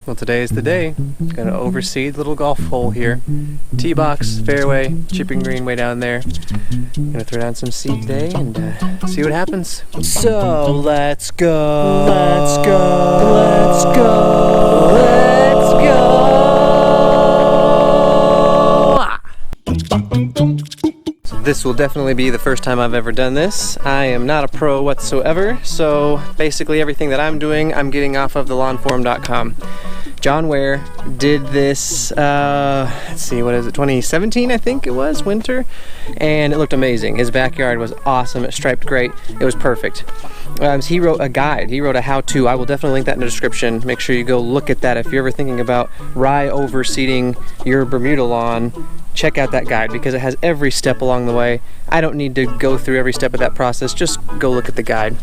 Well, today is the day. Gonna overseed little golf hole here. Tee box, fairway, chipping green way down there. Gonna throw down some seed today and see what happens. So let's go. Let's go. Let's go. Let's go. So this will definitely be the first time I've ever done this. I am not a pro whatsoever, so basically everything that I'm doing, I'm getting off of thelawnforum.com. John Ware did this, let's see, what is it, 2017 I think it was, winter, and it looked amazing. His backyard was awesome, it striped great, it was perfect. He wrote a guide, he wrote a how-to. I will definitely link that in the description. Make sure you go look at that. If you're ever thinking about rye overseeding your Bermuda lawn, check out that guide because it has every step along the way. I don't need to go through every step of that process, just go look at the guide.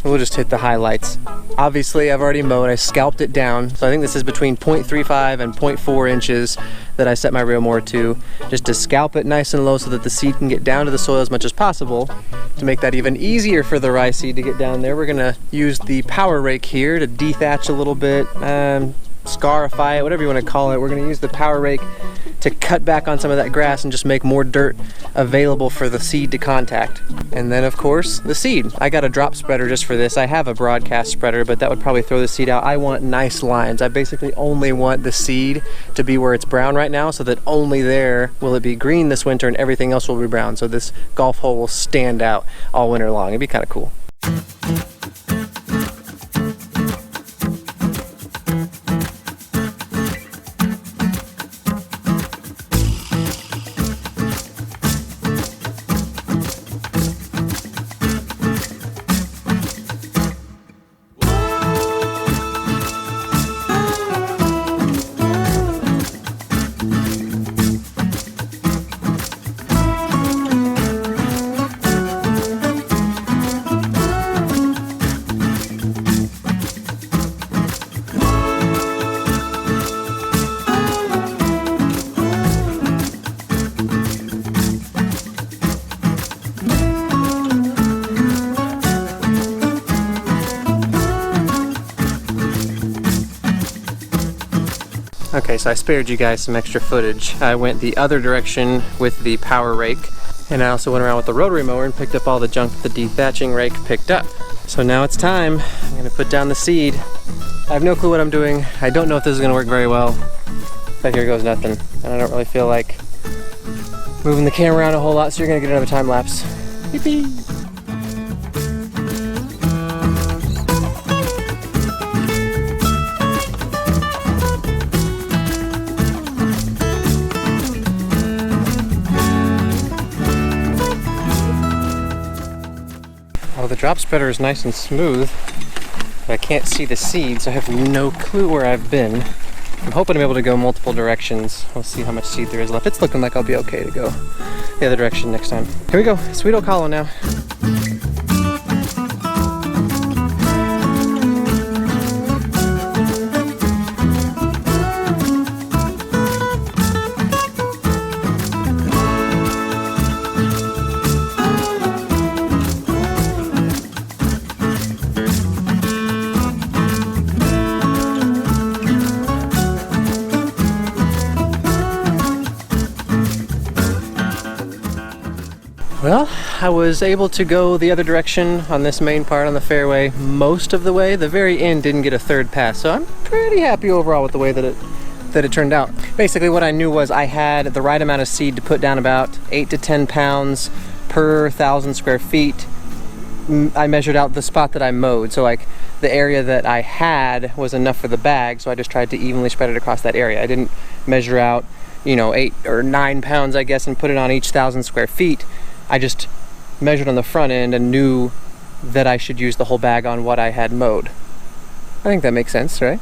We'll just hit the highlights. Obviously, I've already mowed, I scalped it down. So I think this is between 0.35 and 0.4 inches that I set my reel mower to, just to scalp it nice and low so that the seed can get down to the soil as much as possible. To make that even easier for the rye seed to get down there, we're gonna use the power rake here to dethatch a little bit, scarify it, whatever you wanna call it. We're gonna use the power rake to cut back on some of that grass and just make more dirt available for the seed to contact. And then of course, the seed. I got a drop spreader just for this. I have a broadcast spreader, but that would probably throw the seed out. I want nice lines. I basically only want the seed to be where it's brown right now, so that only there will it be green this winter and everything else will be brown. So this golf hole will stand out all winter long. It'd be kind of cool. Okay, so I spared you guys some extra footage. I went the other direction with the power rake, and I also went around with the rotary mower and picked up all the junk that the dethatching rake picked up. So now it's time. I'm gonna put down the seed. I have no clue what I'm doing. I don't know if this is gonna work very well, but here goes nothing. And I don't really feel like moving the camera around a whole lot, so you're gonna get another time lapse. Yippee! Oh, the drop spreader is nice and smooth, but I can't see the seeds, so I have no clue where I've been. I'm hoping I'm able to go multiple directions. We'll see how much seed there is left. It's looking like I'll be okay to go the other direction next time. Here we go, Sweet Oak Hollow now. Well, I was able to go the other direction on this main part on the fairway most of the way. The very end didn't get a third pass, so I'm pretty happy overall with the way that it turned out. Basically what I knew was I had the right amount of seed to put down about 8 to 10 pounds per 1,000 square feet. I measured out the spot that I mowed, so like the area that I had was enough for the bag, so I just tried to evenly spread it across that area. I didn't measure out, you know, 8 or 9 pounds, I guess, and put it on each 1,000 square feet. I just measured on the front end and knew that I should use the whole bag on what I had mowed. I think that makes sense, right?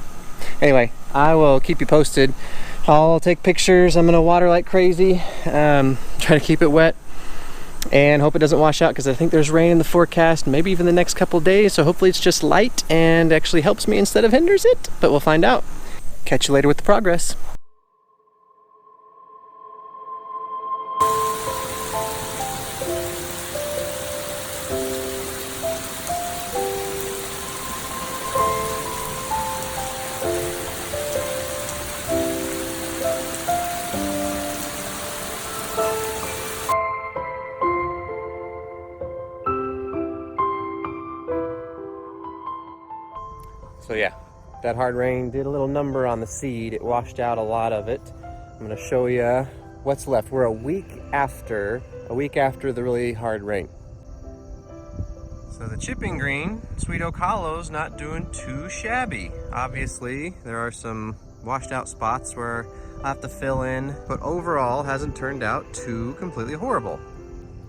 Anyway, I will keep you posted. I'll take pictures. I'm gonna water like crazy. Try to keep it wet and hope it doesn't wash out because I think there's rain in the forecast, maybe even the next couple days. So hopefully it's just light and actually helps me instead of hinders it, but we'll find out. Catch you later with the progress. That hard rain did a little number on the seed. It washed out a lot of it. I'm gonna show you what's left. We're a week after the really hard rain. So the chipping green, Sweet Oak Hollow's not doing too shabby. Obviously, there are some washed out spots where I'll have to fill in, but overall hasn't turned out too completely horrible.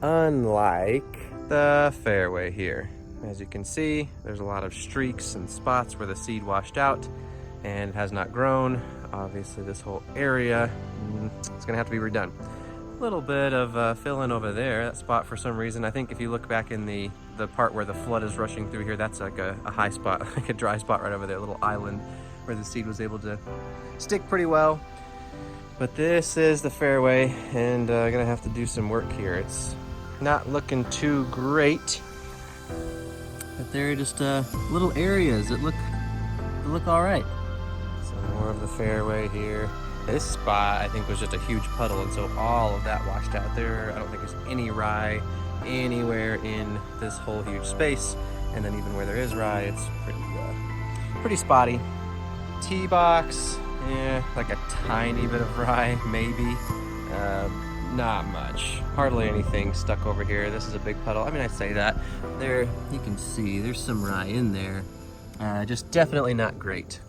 Unlike the fairway here. As you can see, there's a lot of streaks and spots where the seed washed out and has not grown. Obviously this whole area, it's gonna have to be redone. A little bit of fill in over there, that spot for some reason. I think if you look back in the part where the flood is rushing through here, that's like a high spot, like a dry spot right over there, a little island where the seed was able to stick pretty well. But this is the fairway, and gonna have to do some work here. It's not looking too great, but there are just little areas that look all right. Some more of the fairway here. This spot, I think, was just a huge puddle, and so all of that washed out there. I don't think there's any rye anywhere in this whole huge space, and then even where there is rye, it's pretty spotty. Tee box, yeah, like a tiny bit of rye, maybe. Not much, hardly anything stuck over here. This is a big puddle. I mean, I say that. There, you can see there's some rye in there. Just definitely not great.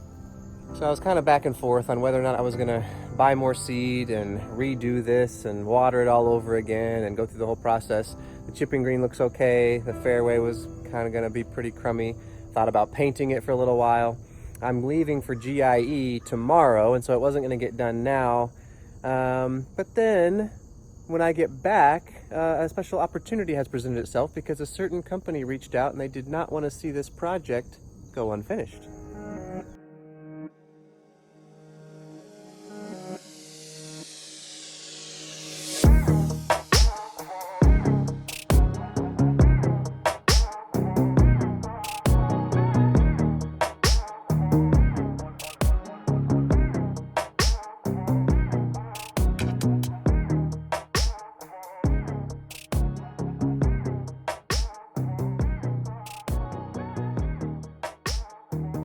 So I was kind of back and forth on whether or not I was gonna buy more seed and redo this and water it all over again and go through the whole process. The chipping green looks okay. The fairway was kind of gonna be pretty crummy. Thought about painting it for a little while. I'm leaving for GIE tomorrow, and so it wasn't gonna get done now. But then when I get back, a special opportunity has presented itself because a certain company reached out and they did not want to see this project go unfinished.